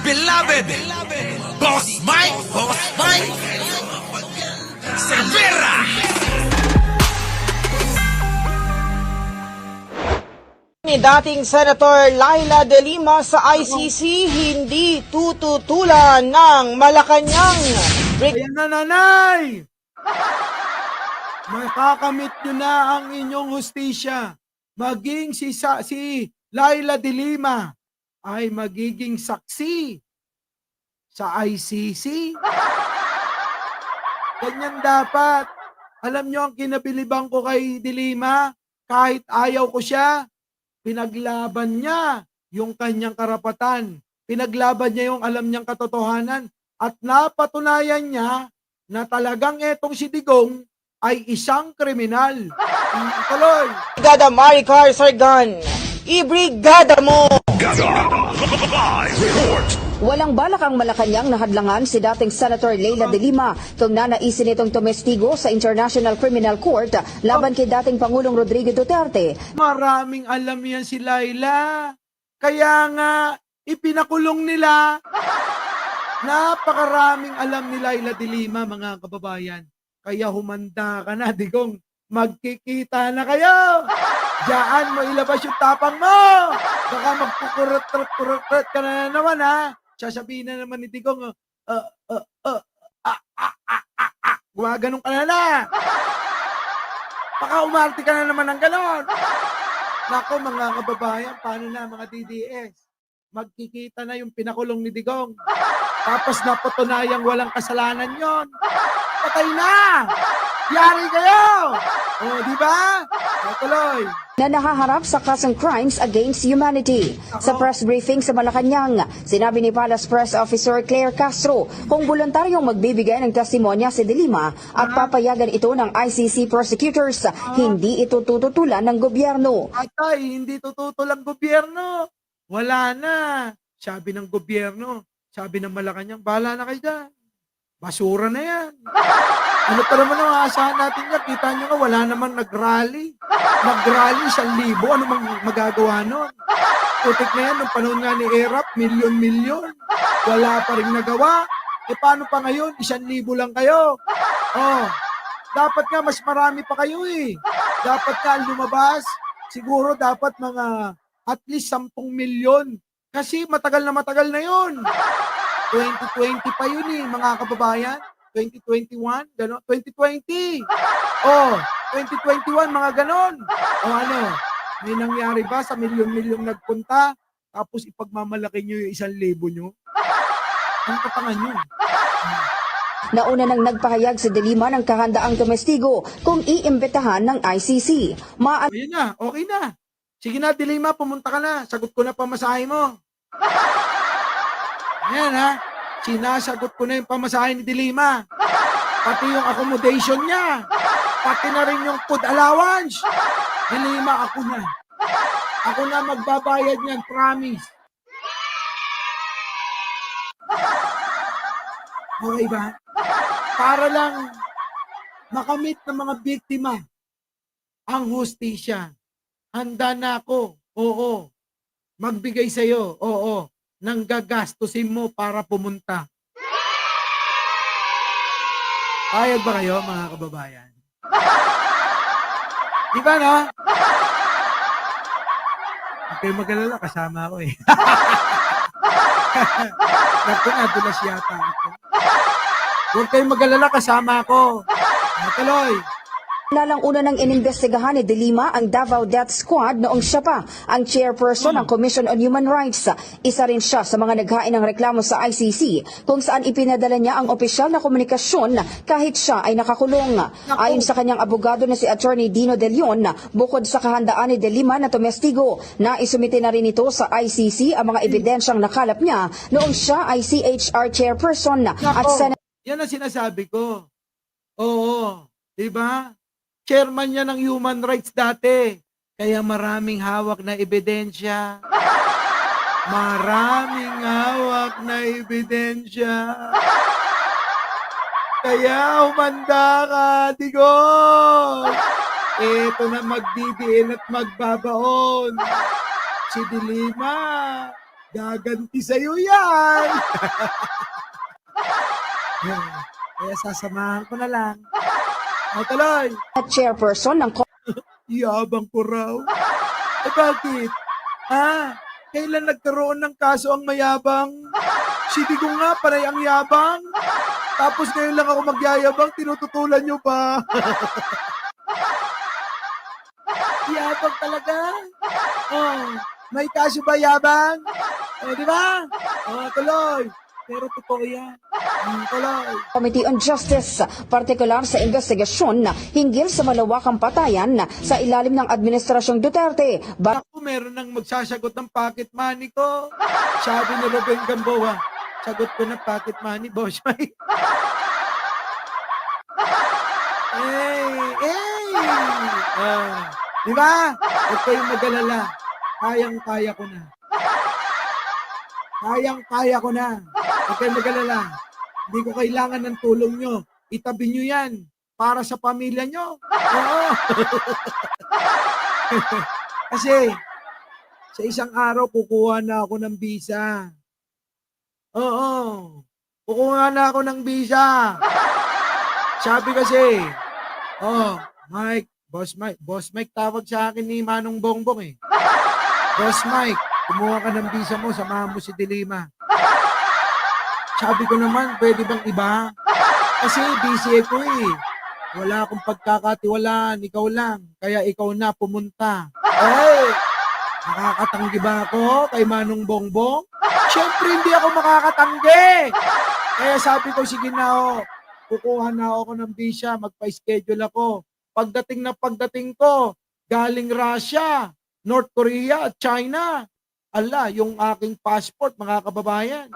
beloved Boss Mike Cervera. Ni dating Senator Laila De Lima sa ICC hindi tututulan ng Malacanang. Ayan na, nanay! Makakamit nyo na ang inyong hustisya. Maging si Laila De Lima ay magiging saksi sa ICC. Ganyan dapat. Alam nyo ang kinabilibang ko kay De Lima, kahit ayaw ko siya, pinaglaban niya yung kanyang karapatan. Pinaglaban niya yung alam niyang katotohanan. At napatunayan niya na talagang etong si Digong ay isang kriminal. Tuloy. Brigada Maricar Sargan, ibrigada mo! Walang balak ang Malacanang na hadlangan si dating Senator Laila De Lima kung nanaisin itong tumestigo sa International Criminal Court laban kay dating Pangulong Rodrigo Duterte. Maraming alam yan si Laila. Kaya nga, ipinakulong nila. Napakaraming alam ni Laila De Lima, mga kababayan. Kaya humanda ka na, Digong. Magkikita na kayo. Diyan mo ilabas yung tapang mo. Baka magkukurot-kurot ka na naman, ha? Sasabihin na naman ni Digong, gumaganong ka na. Baka umarte ka na naman ng ganon. Nako, mga kababayan, paano na mga DDS? Magkikita na yung pinakulong ni Digong. Tapos napatunayang walang kasalanan yon. Patay na! Yari kayo! O, di ba? Tuloy. Na nahaharap sa kasong crimes against humanity. Sa press briefing sa Malacanang, sinabi ni Palace Press Officer Claire Castro kung voluntaryong magbibigay ng testimonya si De Lima at papayagan ito ng ICC prosecutors, hindi ito tututulan ng gobyerno. Atay, hindi tututol ang gobyerno. Wala na. Sabi ng gobyerno, sabi ng Malacanang, bahala na kayo dyan. Basura na yan. Ano pa naman ang aasahan natin yan? Kita nyo nga, wala namang nag-rally. Nag-rally, 1,000. Ano mang magagawa nun? Putik na yan, nung panahon nga ni Erap, milyon-milyon. Wala pa rin nagawa. E paano pa ngayon? 1,000 lang kayo. Oh, dapat nga mas marami pa kayo eh. Dapat nga lumabas. Siguro dapat mga at least 10 milyon. Kasi matagal na yun. 2020 pa yun eh, mga kababayan. 2021, gano'n. 2020. Oh, 2021, mga gano'n. O ano, may nangyari ba sa milyon-milyong nagpunta, tapos ipagmamalaki nyo yung 1,000 nyo? Ang katangan nyo. Nauna nang nagpahayag si De Lima ng kahandaang tumestigo kung iimbitahan ng ICC. Ayun na, okay na. Sige na, De Lima, pumunta ka na. Sagot ko na pamasahe mo. Ayan ha. Sinasagot ko na yung pamasahe ni De Lima. Pati yung accommodation niya. Pati na rin yung food allowance. De Lima, ako na. Ako na magbabayad niyan, promise. Okay ba? Para lang makamit ng mga biktima ang hustisya. Handa na ako. Oo. Magbigay sa'yo. Oo. Nang gagastusin mo para pumunta. Payag ba kayo, mga kababayan? Di ba, no? Huwag kayo mag-alala, kasama ako eh. Nadulas yata ako. Huwag kayo mag-alala, kasama ako. Natuloy. Lalang una nang inimbestigahan ni De Lima ang Davao Death Squad noong siya pa ang chairperson ng Commission on Human Rights. Isa rin siya sa mga naghain ng reklamo sa ICC kung saan ipinadala niya ang opisyal na komunikasyon kahit siya ay nakakulong. Ayon sa kanyang abogado na si Attorney Dino De Leon, bukod sa kahandaan ni De Lima na tumestigo, naisumite na rin ito sa ICC ang mga ebidensyang nakalap niya noong siya ay CHR chairperson at Senate. Yan ang sinasabi ko. Oo. Diba? Chairman niya ng human rights dati. Kaya maraming hawak na ebidensya. Maraming hawak na ebidensya. Kaya humanda ka, Digong. Ito na magdidiin at magbabaon. Si De Lima. gaganti sa'yo yan. Kaya sasamahan ko na lang. O, tuloy. At chairperson ng Yabang ko raw. Eh bakit? Kailan nagkaroon ng kaso ang mayabang? Si Digong nga, panay ang yabang. Tapos ngayon lang ako magyayabang, tinututulan nyo pa. Yabang talaga. May kaso ba yabang? Di ba? Tuloy. Pero totoo yan. Tuloy. Committee on Justice, partikular sa investigasyon hinggil sa malawakang patayan sa ilalim ng Administrasyong Duterte. Ako, meron nang magsasagot ng pocket money ko. Sabi ni Ruben Gamboa, sagot ko na pocket money, boss. Di ba? Huwag kayong mag-alala. Kayang-kaya ko na. Kayang-kaya ko na. Huwag kayong mag-alala. Hindi ko kailangan ng tulong nyo. Itabi nyo yan para sa pamilya nyo. Oo. Kasi, sa isang araw, kukuha na ako ng visa. Oo. Kukuha na ako ng visa. Sabi kasi, Mike, Boss Mike tawag sa akin ni Manong Bongbong eh. Boss Mike, kumuha ka ng visa mo, samahan mo si Dilima. Sabi ko naman, pwede bang iba? Kasi busy ako eh. Wala akong pagkakatiwalaan, ikaw lang. Kaya ikaw na pumunta. Nakakatanggi ba ako kay Manong Bongbong? Siyempre hindi ako makakatanggi. Kaya sabi ko, sige na kukuha na ako ng visa, magpa-schedule ako. Pagdating ko, galing Russia, North Korea at China. Yung aking passport, mga kababayan.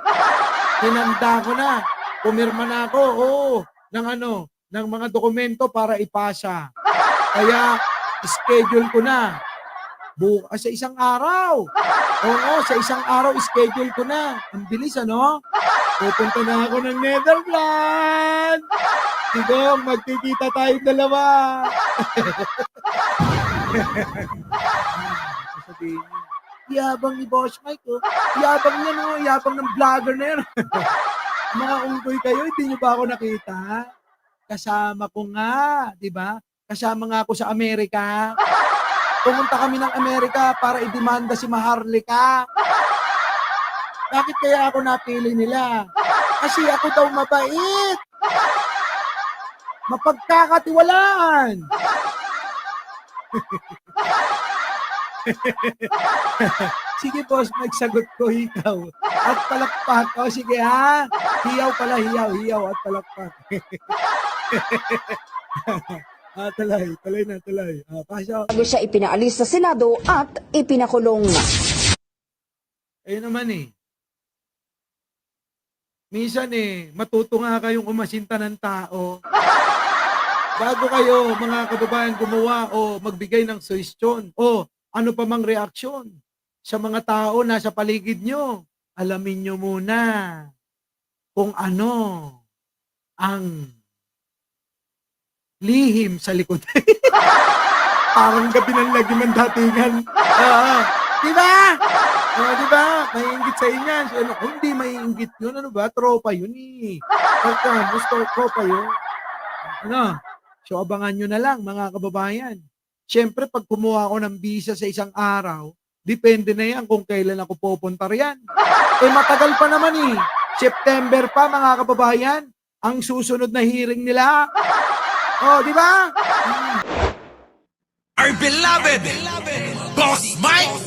Hinanda ko na. Pumirma na ako, ng mga dokumento para ipasa. Kaya, schedule ko na. Bukas sa isang araw. Sa isang araw, schedule ko na. Ang bilis, Pupunta na ako ng Netherlands. Digong, magkikita tayong dalawa. Sabihin niyo, yabang ni Boss Mike, Yabang niya, Yabang ng vlogger na yan. Mga unggoy kayo, hindi niyo ba ako nakita? Kasama ko nga, di ba? Kasama nga ako sa Amerika. Pumunta kami ng Amerika para idemanda si Maharlika. Bakit kaya ako napili nila? Kasi ako daw mabait. Mapagkakatiwalaan. Sige boss, magsagot ko ikaw. At palakpak. Sige Hiyaw pala, hiyaw at palakpak. Tuloy na. Pasok. Bago siya ipinaalis sa Senado at ipinakulong. Ayun naman minsan matuto nga kayong umasinta ng tao. Bago kayo, mga kababayan, gumawa o magbigay ng suhestyon o ano pa mang reaksyon sa mga tao na sa paligid nyo, alamin nyo muna kung ano ang lihim sa likod. Parang gabi ng lagi ng datingan. Diba? Diba? May inggit sa inyan. Hindi may inggit yun. Ano ba? Tropa yun tropa yun. So, abangan nyo na lang, mga kababayan. Siyempre, pag kumuha ako ng visa sa isang araw, depende na yan kung kailan ako pupunta riyan. Matagal pa naman September pa, mga kababayan, ang susunod na hearing nila. Di ba? Our beloved Boss Mike